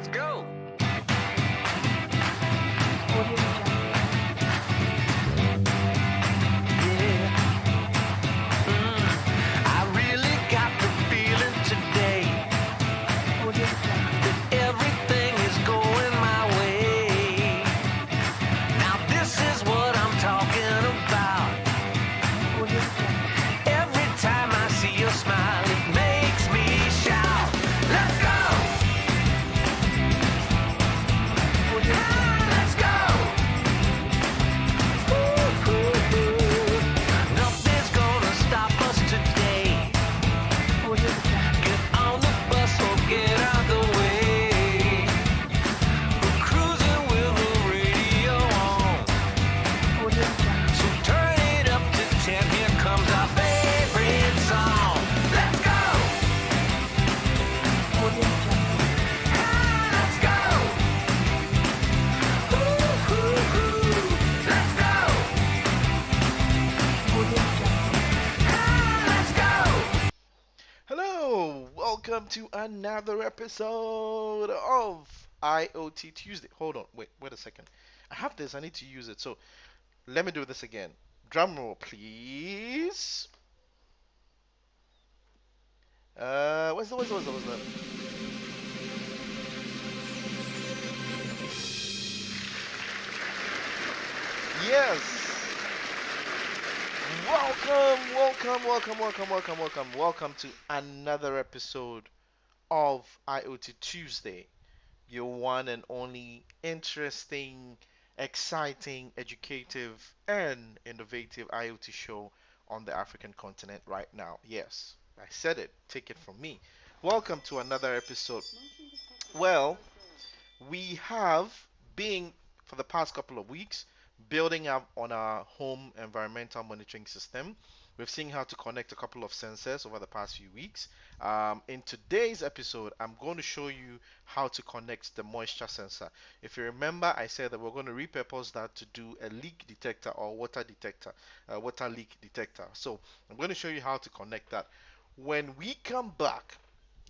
let's go. Audio Jungle. Yeah. I really got the feeling today Audio Jungle. that everything is going my way. Now this is what I'm talking about. Audio Jungle. Every time I see your smile, it makes me shout. Let's go! Audio Jungle. Let's go! Ooh. Nothing's gonna stop us today. Audio Jungle. Get on the bus or get out the way. We're cruising with the radio on. Audio Jungle. So turn it up to 10. Here comes our favorite song. Let's go! Audio Jungle. Let's go! Let's go! Audio Jungle. Let's go! Hello, welcome to another episode of IoT Tuesday. Hold on, wait a second. I have this, I need to use it. So let me do this again. Drum roll, please. What's the? Yes. Welcome to another episode of IoT Tuesday, your one and only interesting, exciting, educative, and innovative IoT show on the African continent right now. Yes, I said it. Take it from me. Welcome to another episode. Well, we have been for the past couple of weeks building up on our home environmental monitoring system. We've seen how to connect a couple of sensors over the past few weeks. In today's episode, I'm going to show you how to connect the moisture sensor. If you remember, I said that we're going to repurpose that to do a leak detector or water detector, water leak detector. So I'm going to show you how to connect that. When we come back,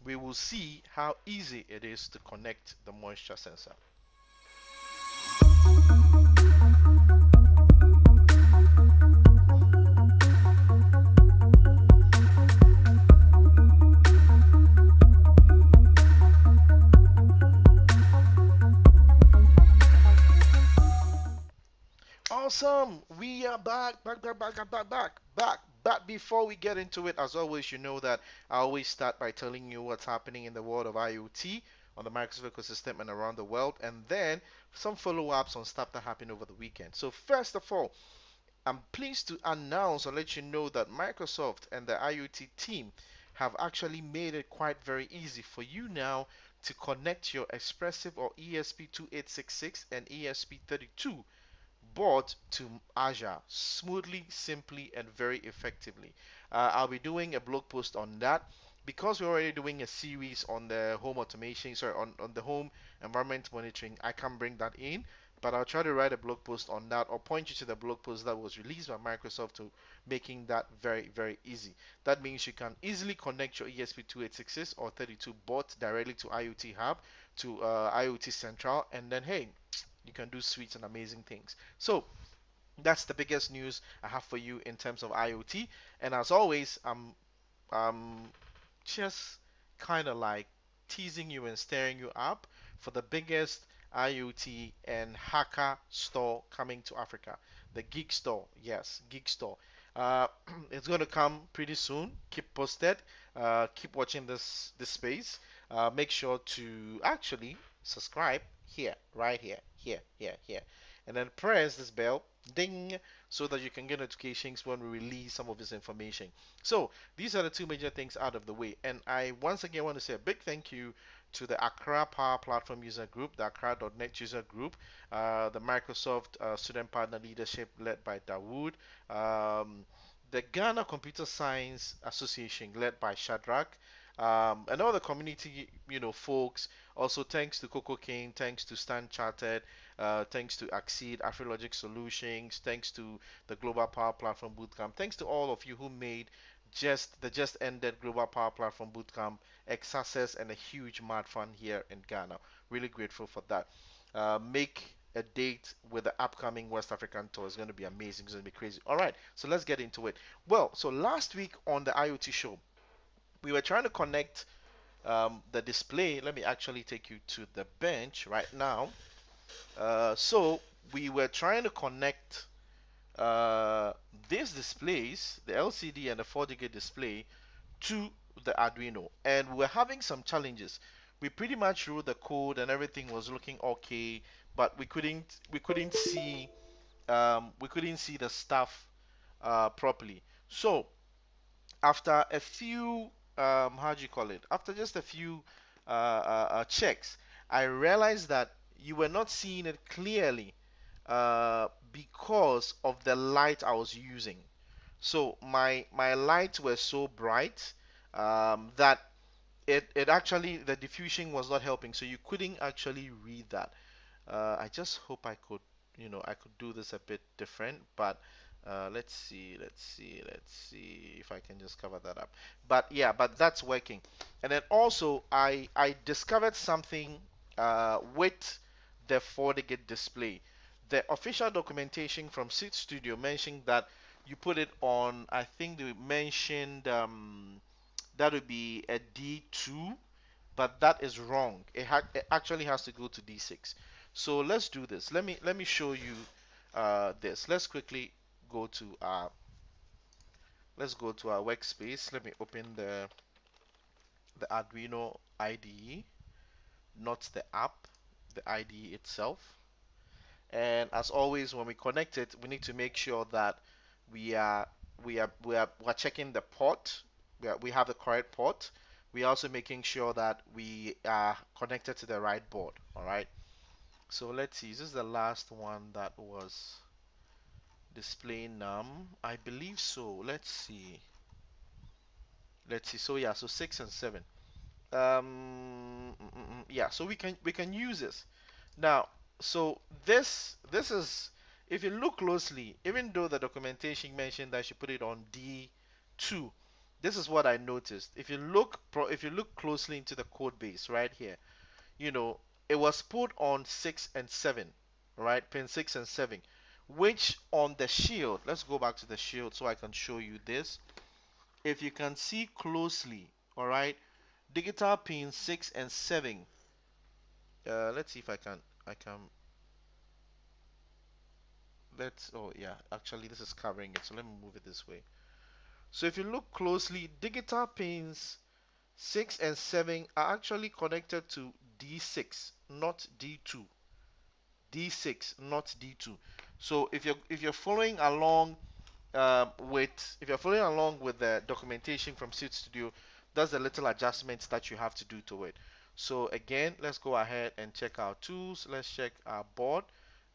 we will see how easy it is to connect the moisture sensor. Awesome! We are back. But before we get into it, as always, you know that I always start by telling you what's happening in the world of IoT on the Microsoft ecosystem and around the world, and then some follow-ups on stuff that happened over the weekend. So first of all, I'm pleased to announce or let you know that Microsoft and the IoT team have actually made it quite very easy for you now to connect your Expressive or ESP2866 and ESP32 board to Azure smoothly, simply, and very effectively. I'll be doing a blog post on that because we're already doing a series on the home automation, sorry, on the home environment monitoring. I can bring that in, but I'll try to write a blog post on that or point you to the blog post that was released by Microsoft to making that very, very easy. That means you can easily connect your ESP2866 or 32 bots directly to IoT Hub, to IoT Central, and then hey, you can do sweet and amazing things. So that's the biggest news I have for you in terms of IoT. And as always, I'm just kind of like teasing you and stirring you up for the biggest IoT and hacker store coming to Africa. The Geek Store. Yes, Geek Store. Uh, it's going to come pretty soon. Keep posted. Keep watching this space. Make sure to actually subscribe here, right here, and then press this bell, ding, so that you can get notifications when we release some of this information. So these are the two major things out of the way. And I once again want to say a big thank you to the Accra Power Platform user group, the Accra.net user group, the Microsoft student partner leadership led by Dawood, the Ghana Computer Science Association led by Shadrach, and all the community, folks. Also, thanks to Coco King, thanks to Stan Chartered, thanks to Accede, Afrilogic Solutions, thanks to the Global Power Platform Bootcamp, thanks to all of you who made just ended Global Power Platform Bootcamp, X and a huge mad fun here in Ghana. Really grateful for that. Make a date with the upcoming West African tour. It's going to be amazing. It's going to be crazy. All right, so let's get into it. Well, so last week on the IoT show, we were trying to connect the display. Let me actually take you to the bench right now. So we were trying to connect uh, these displays, the LCD and the 40 gig display, to the Arduino, and we're having some challenges. We pretty much wrote the code and everything was looking okay, but we couldn't see the stuff properly. So after a few how do you call it? After just a few checks, I realized that you were not seeing it clearly because of the light I was using. So my lights were so bright that it actually the diffusion was not helping, so you couldn't actually read that. I just hope I could do this a bit different, but let's see if I can just cover that up. But yeah, but that's working. And then also I discovered something with the 40 gig display. The official documentation from Seed Studio mentioned that you put it on, I think they mentioned that would be a D2, but that is wrong. It actually has to go to D6. So let's do this. Let me show you this. Go to our let's go to our workspace. Let me open the Arduino IDE, not the app, the IDE itself. And as always, when we connect it, we need to make sure that we are we're checking the port. We have the correct port. We're also making sure that we are connected to the right board. All right. So let's see. This is the last one that was display num. I believe so. Let's see. Let's see. So yeah. So 6 and 7. Yeah. So we can use this. Now, so this is, if you look closely, even though the documentation mentioned that I should put it on D2, this is what I noticed. If you look closely into the code base right here, you know, it was put on 6 and 7, right? Pin 6 and 7, which on the shield, let's go back to the shield so I can show you this. If you can see closely, all right, digital pin 6 and 7. Let's see if I can let's oh yeah, actually this is covering it, so let me move it this way. So if you look closely, digital pins 6 and 7 are actually connected to D6, not D2. D6, not D2. So if you're following along if you're following along with the documentation from Seed Studio, that's the little adjustments that you have to do to it. So again, let's go ahead and check our tools. Let's check our board.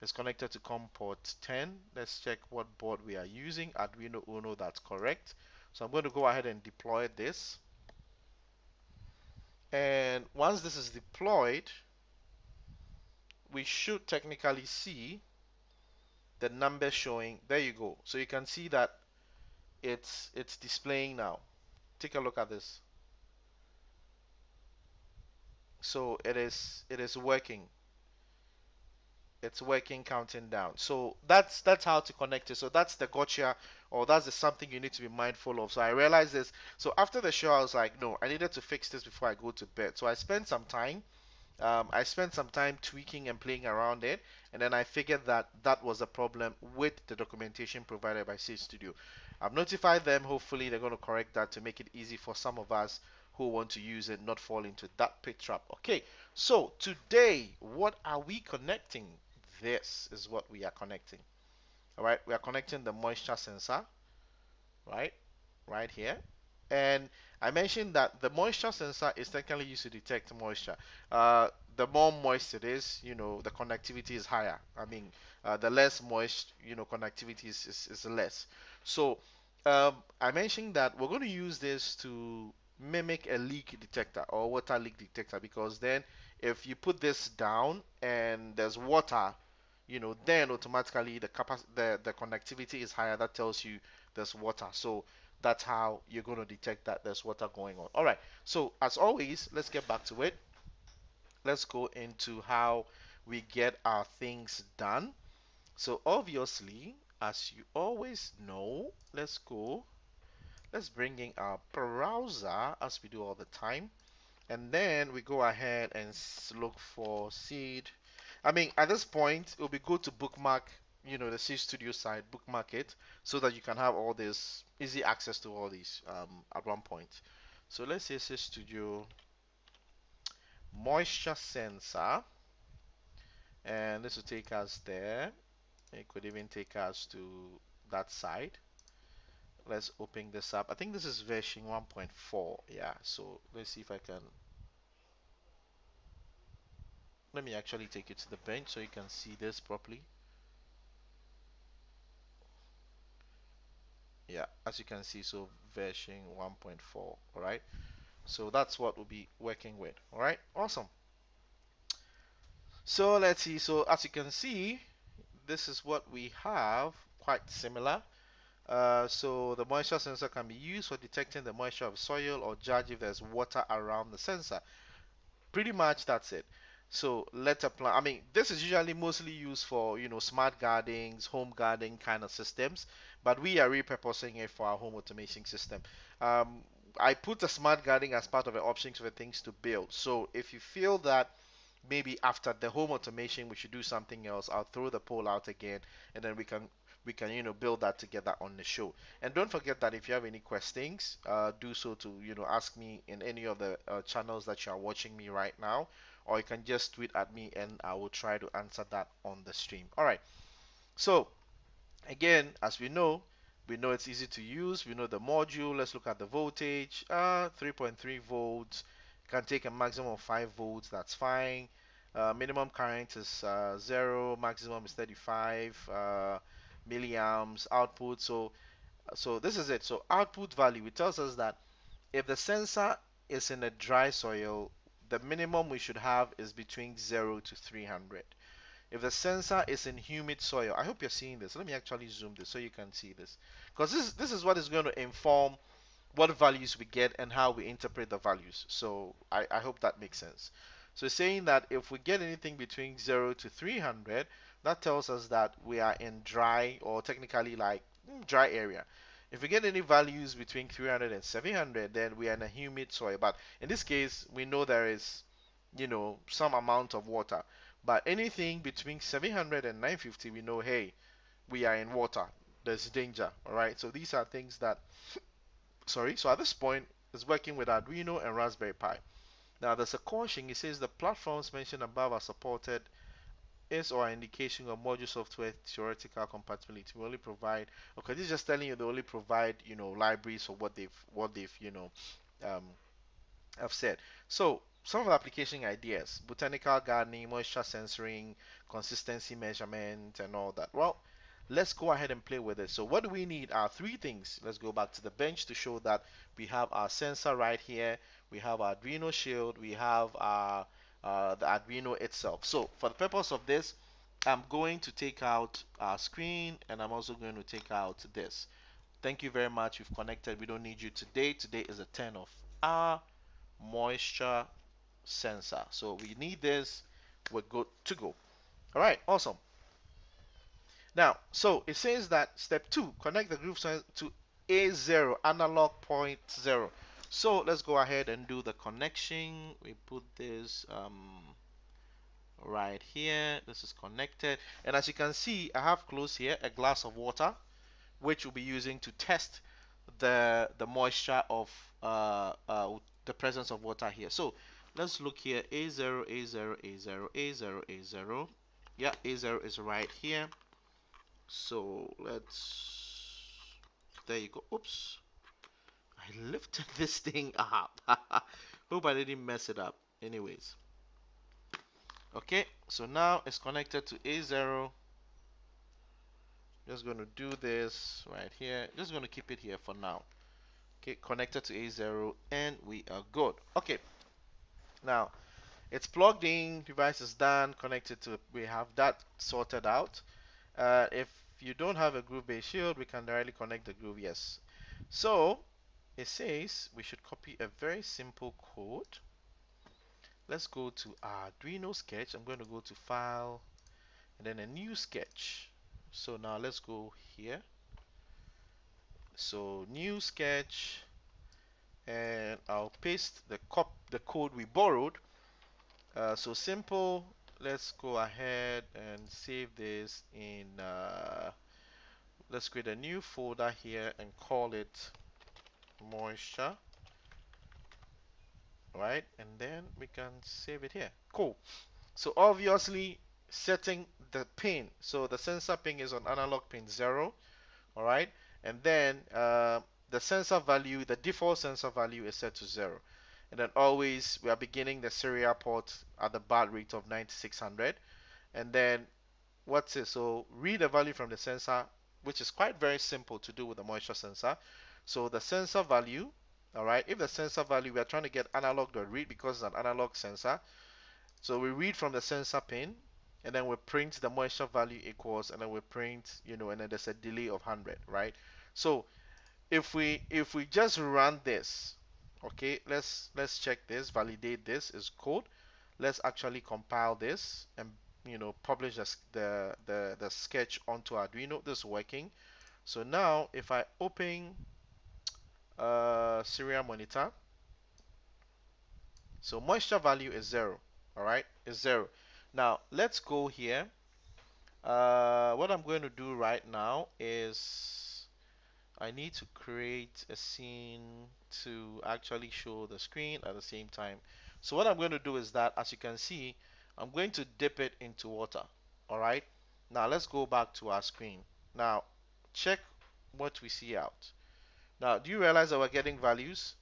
It's connected to COM port 10. Let's check what board we are using. Arduino Uno, that's correct. So I'm going to go ahead and deploy this. And once this is deployed, we should technically see the number showing. There you go. So you can see that it's displaying now. Take a look at this. So it is working. It's working, counting down. So that's how to connect it. So that's the gotcha, or that's the something you need to be mindful of. So I realized this. So after the show, I was like, no, I needed to fix this before I go to bed. So I spent some time tweaking and playing around it, and then I figured that that was a problem with the documentation provided by C Studio. I've notified them. Hopefully, they're going to correct that to make it easy for some of us who want to use it, not fall into that pit trap. Okay, so today, what are we connecting? This is what we are connecting. All right, we are connecting the moisture sensor, right? Right here. And I mentioned that the moisture sensor is technically used to detect moisture. The more moist it is, the conductivity is higher. I mean, the less moist, conductivity is less. So I mentioned that we're going to use this to mimic a leak detector or water leak detector, because then if you put this down and there's water, then automatically the conductivity is higher. That tells you there's water. So That's how you're going to detect that there's water going on. All right. So as always, let's get back to it. Let's go into how we get our things done. So obviously, as you always know, let's bring in our browser as we do all the time. And then we go ahead and look for seed. I mean, at this point, it will be good to bookmark, the Seed Studio site, bookmark it, so that you can have all this easy access to all these at one point. So let's say Seed Studio moisture sensor, and this will take us there. It could even take us to that side. Let's open this up. I think this is version 1.4. Yeah, so let's see if I can. Let me actually take it to the bench so you can see this properly. Yeah, as you can see, so version 1.4. All right, so that's what we'll be working with. All right, awesome. So let's see. So as you can see, this is what we have, quite similar. So the moisture sensor can be used for detecting the moisture of soil or judge if there's water around the sensor. Pretty much that's it. So let's apply. I mean, this is usually mostly used for smart gardens, home garden kind of systems, but we are repurposing it for our home automation system. Um, I put a smart garden as part of the options for things to build. So if you feel that maybe after the home automation we should do something else, I'll throw the poll out again, and then we can build that together on the show. And don't forget that if you have any questions, do so to ask me in any of the channels that you are watching me right now, or you can just tweet at me and I will try to answer that on the stream. All right. So again, as we know it's easy to use. We know the module. Let's look at the voltage. 3.3 volts. Can take a maximum of 5 volts. That's fine. Minimum current is 0. Maximum is 35 milliamps. Output. So this is it. So output value. It tells us that if the sensor is in a dry soil, the minimum we should have is between 0 to 300. If the sensor is in humid soil, I hope you're seeing this. Let me actually zoom this so you can see this. Because this is what is going to inform what values we get and how we interpret the values. So I hope that makes sense. So it's saying that if we get anything between 0 to 300, that tells us that we are in dry, or technically like dry area. If we get any values between 300 and 700, then we are in a humid soil. But in this case, we know there is some amount of water. But anything between 700 and 950, we know, hey, we are in water. There's danger. All right. So these are things that, sorry. So at this point, it's working with Arduino and Raspberry Pi. Now there's a caution. It says the platforms mentioned above are supported is or indication of module software theoretical compatibility. We only provide. Okay, this is just telling you they only provide libraries for what they've um, have said. So, some of the application ideas: botanical gardening, moisture sensoring, consistency measurement, and all that. Well, let's go ahead and play with it. So, what do we need are three things. Let's go back to the bench to show that we have our sensor right here. We have our Arduino shield. We have our the Arduino itself. So, for the purpose of this, I'm going to take out our screen, and I'm also going to take out this. Thank you very much. You've connected. We don't need you today. Today is the 10th of our moisture sensor. So we need this. We're good to go. All right, awesome. Now, so it says that step 2, connect the groove sensor to A0, analog point 0. So let's go ahead and do the connection. We put this right here. This is connected. And as you can see, I have close here a glass of water, which we'll be using to test the moisture of the presence of water here. So let's look here. A0, A0, A0, A0, A0. Yeah, A0 is right here. So let's, there you go. Oops, I lifted this thing up. Hope I didn't mess it up. Anyways, okay, so now it's connected to A0. Just going to do this right here. Just going to keep it here for now. Okay, connected to A0, and we are good. Okay, now it's plugged in, device is done, connected to, we have that sorted out. If you don't have a groove based shield, we can directly connect the groove, yes. So it says we should copy a very simple code. Let's go to Arduino sketch. I'm going to go to file and then a new sketch. So now let's go here. So new sketch, and I'll paste the code we borrowed. So simple. Let's go ahead and save this in. Let's create a new folder here and call it moisture, right? And then we can save it here. Cool. So obviously setting the pin. So the sensor pin is on analog pin 0, all right? And then the sensor value, the default sensor value is set to 0. And then always we are beginning the serial port at the baud rate of 9600. And then what's it? So read the value from the sensor, which is quite very simple to do with the moisture sensor. So the sensor value, all right, if the sensor value, we are trying to get analog.read because it's an analog sensor. So we read from the sensor pin, and then we print the moisture value equals, and then we print, and then there's a delay of 100, right? So if we just run this, okay, let's check this, validate this is code. Let's actually compile this and publish the sketch onto Arduino. This is working. So now if I open serial monitor, so moisture value is 0. All right, is 0. Now let's go here. What I'm going to do right now is I need to create a scene to actually show the screen at the same time. So what I'm going to do is that, as you can see, I'm going to dip it into water. All right. Now let's go back to our screen. Now check what we see out. Now, do you realize that we're getting values?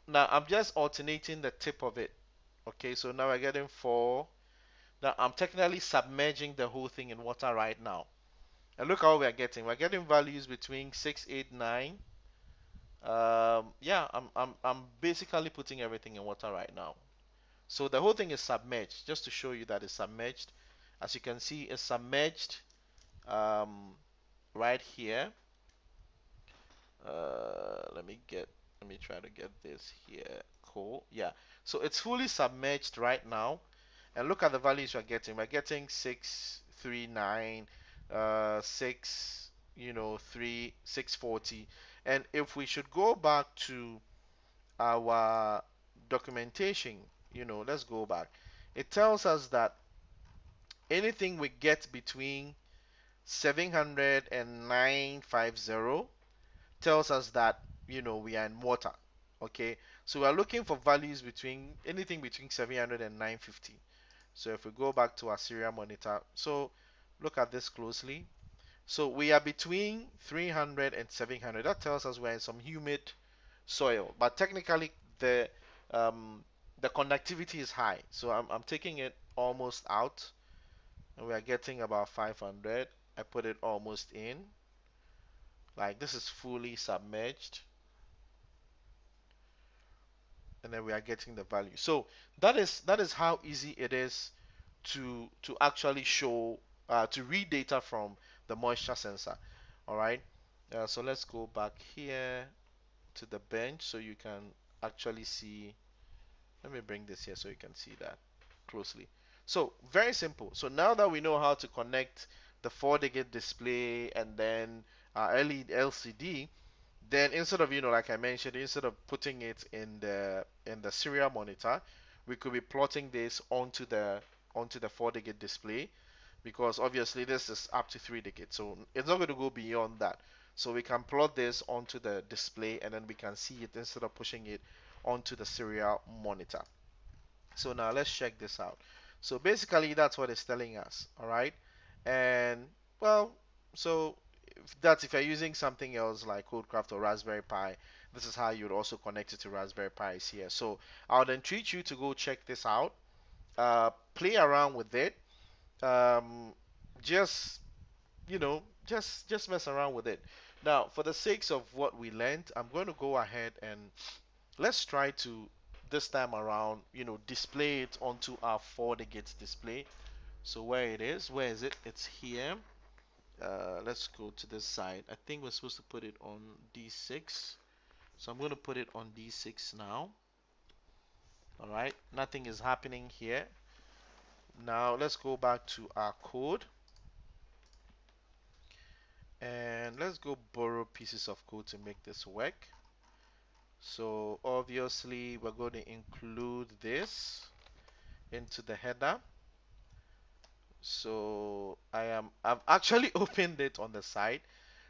Now I'm just alternating the tip of it. Okay, so now we're getting 4. Now I'm technically submerging the whole thing in water right now. And look how we're getting. We're getting values between 6, 8, 9. Yeah, I'm basically putting everything in water right now. So the whole thing is submerged, just to show you that it's submerged. As you can see, it's submerged um, right here. Let me try to get this here. Cool. Yeah. So it's fully submerged right now. And look at the values we're getting. We're getting 6, 3, 9, 6, 3, 640. And if we should go back to our documentation, let's go back. It tells us that anything we get between 700 and 950 tells us that, we are in water. Okay, so we are looking for values between anything between 700 and 950. So if we go back to our serial monitor, so look at this closely. So we are between 300 and 700. That tells us we're in some humid soil, but technically um, the conductivity is high. So I'm taking it almost out, and we are getting about 500. I put it almost in, like this is fully submerged, and then we are getting the value. So that is how easy it is to actually show to read data from the moisture sensor. All right. So let's go back here to the bench so you can actually see. Let me bring this here so you can see that closely. So very simple. So now that we know how to connect the 4-digit display and then LED LCD, then instead of, like I mentioned, instead of putting it in the serial monitor, we could be plotting this onto the 4-digit display, because obviously this is up to 3 digits, so it's not going to go beyond that. So we can plot this onto the display, and then we can see it instead of pushing it onto the serial monitor. So now let's check this out. So basically that's what it's telling us, all right? And well, so if you're using something else like Codecraft or Raspberry Pi, this is how you'd also connect it to Raspberry Pis here. So I would entreat you to go check this out, play around with it, um, just just mess around with it. Now, for the sakes of what we learned, I'm going to go ahead and let's try to this time around, display it onto our 4 digits display. So where it is, where is it? It's here. let's go to this side. I think we're supposed to put it on D6. So I'm going to put it on D6 now. All right, nothing is happening here. Now let's go back to our code and let's go borrow pieces of code to make this work. So obviously we're going to include this into the header. So I've actually opened it on the side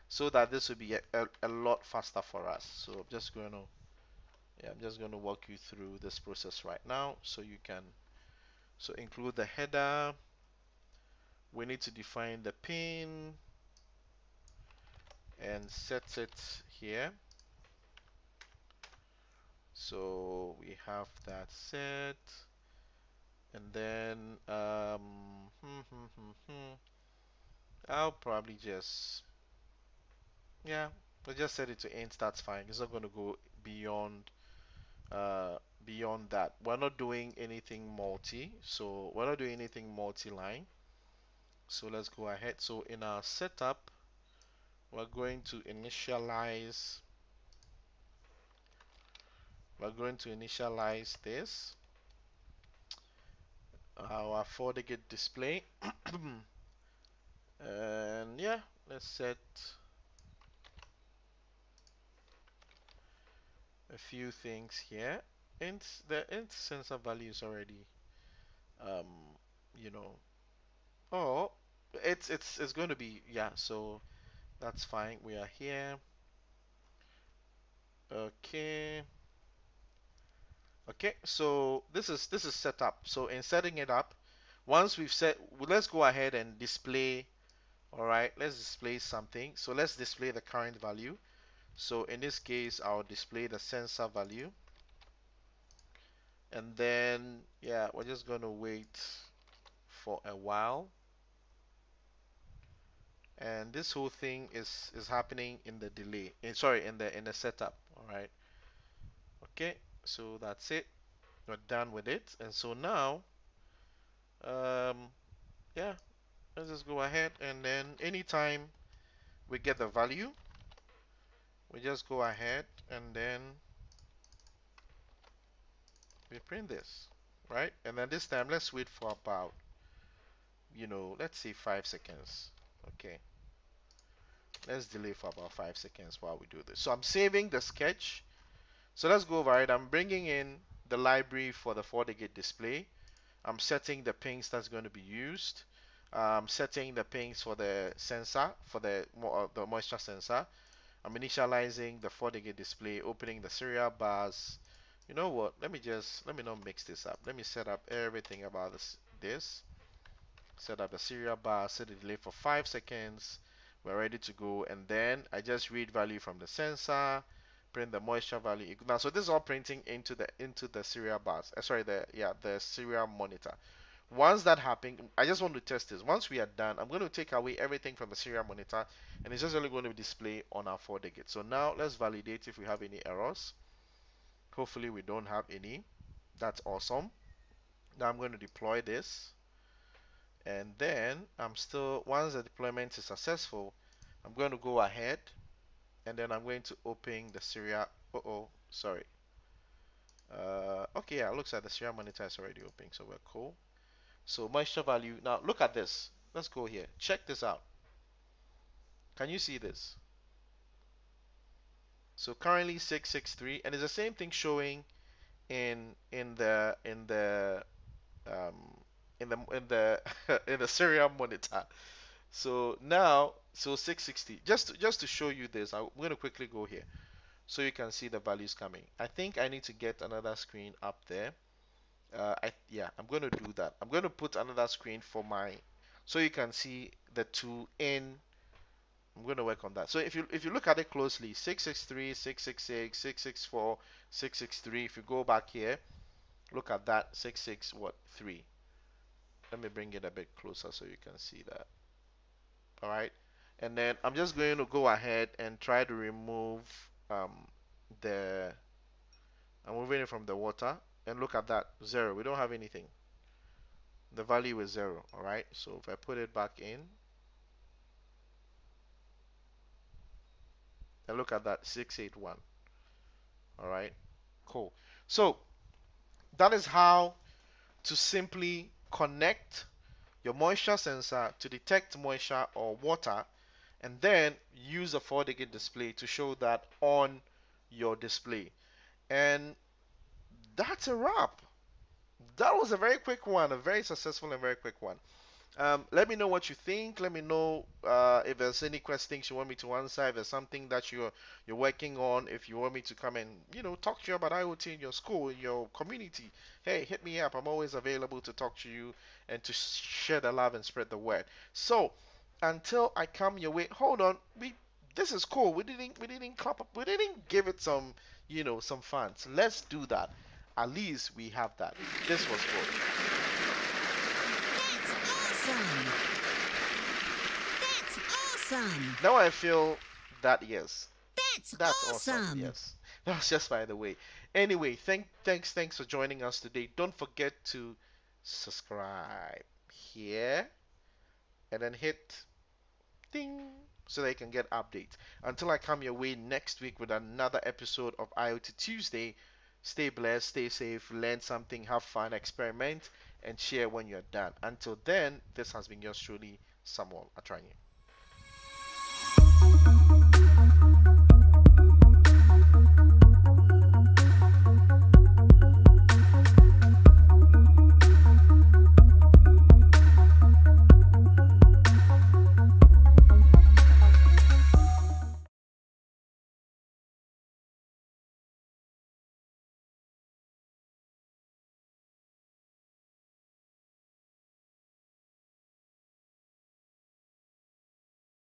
so that this will be a lot faster for us. So I'm just going to walk you through this process right now so you can include the header. We need to define the pin and set it here. So we have that set, and then I'll probably just, yeah, we'll just set it to int. That's fine. It's not going to go beyond uh, beyond that. We're not doing anything multi-line. So let's go ahead. So in our setup, we're going to initialize this, our 4-digit display. And yeah, let's set a few things here. The int sensor value is already, um, you know, oh, it's going to be, yeah, so that's fine. We are here. Okay. Okay, so this is set up. So in setting it up, once we've set, well, let's go ahead and display. All right, let's display something. So let's display the current value. So in this case, I'll display the sensor value. And then, yeah, we're just going to wait for a while. And this whole thing is happening in the delay. Sorry, in the setup. All right. Okay, so that's it. We're done with it. And so now, um, yeah, let's just go ahead and then anytime we get the value, we just go ahead and then we print this, right? And then this time, let's wait for about, let's say 5 seconds. Okay, let's delay for about 5 seconds while we do this. So I'm saving the sketch. So let's go over it. I'm bringing in the library for the 4-digit display. I'm setting the pings that's going to be used. I'm setting the pings for the sensor, for the moisture sensor. I'm initializing the 4-digit display, opening the serial bus. You know what? Let me not mix this up. Let me set up everything about this. Set up the serial bus, set the delay for 5 seconds. We're ready to go. And then I just read value from the sensor, print the moisture value. Now, so this is all printing into the serial bus. Sorry, the serial monitor. Once that happens, I just want to test this. Once we are done, I'm going to take away everything from the serial monitor, and it's just only going to display on our 4-digit. So now let's validate if we have any errors. Hopefully we don't have any. That's awesome. Now I'm going to deploy this, and then once the deployment is successful, I'm going to go ahead, and then I'm going to open the serial. Sorry. Okay, yeah, it looks like the serial monitor is already open, so we're cool. So moisture value. Now look at this. Let's go here. Check this out. Can you see this? So currently 663, and it's the same thing showing um in the in the serial monitor. So now, so 660. Just to show you this, I'm going to quickly go here so you can see the values coming. I think I need to get another screen up there. I'm going to do that. I'm going to put another screen for so you can see the two in. I'm going to work on that. So if you look at it closely, 663, 666, 664, 663. If you go back here, look at that 66 what 3. Let me bring it a bit closer so you can see that. All right. And then I'm just going to go ahead and try to remove the I'm moving it from the water, and look at that 0. We don't have anything. The value is 0. All right. So if I put it back in, And look at that, 681. All right, cool. So that is how to simply connect your moisture sensor to detect moisture or water, and then use a 4-digit display to show that on your display. And that's a wrap. That was a very quick one, a very successful and very quick one. Let me know what you think. Let me know if there's any questions you want me to answer. If there's something that you're working on. If you want me to come and talk to you about IoT in your school, in your community. Hey, hit me up. I'm always available to talk to you and to share the love and spread the word. So until I come your way, hold on. This is cool. We didn't clap up. We didn't give it some some fans. Let's do that. At least we have that. This was good. Awesome! That's awesome! Now I feel that yes, That's that's awesome. awesome! Yes, that was just by the way. Anyway, thanks for joining us today. Don't forget to subscribe here and then hit ding so that you can get updates. Until I come your way next week with another episode of IoT Tuesday, stay blessed, stay safe, learn something, have fun, experiment, and share when you're done. Until then, this has been yours truly, Samuel Atranyi.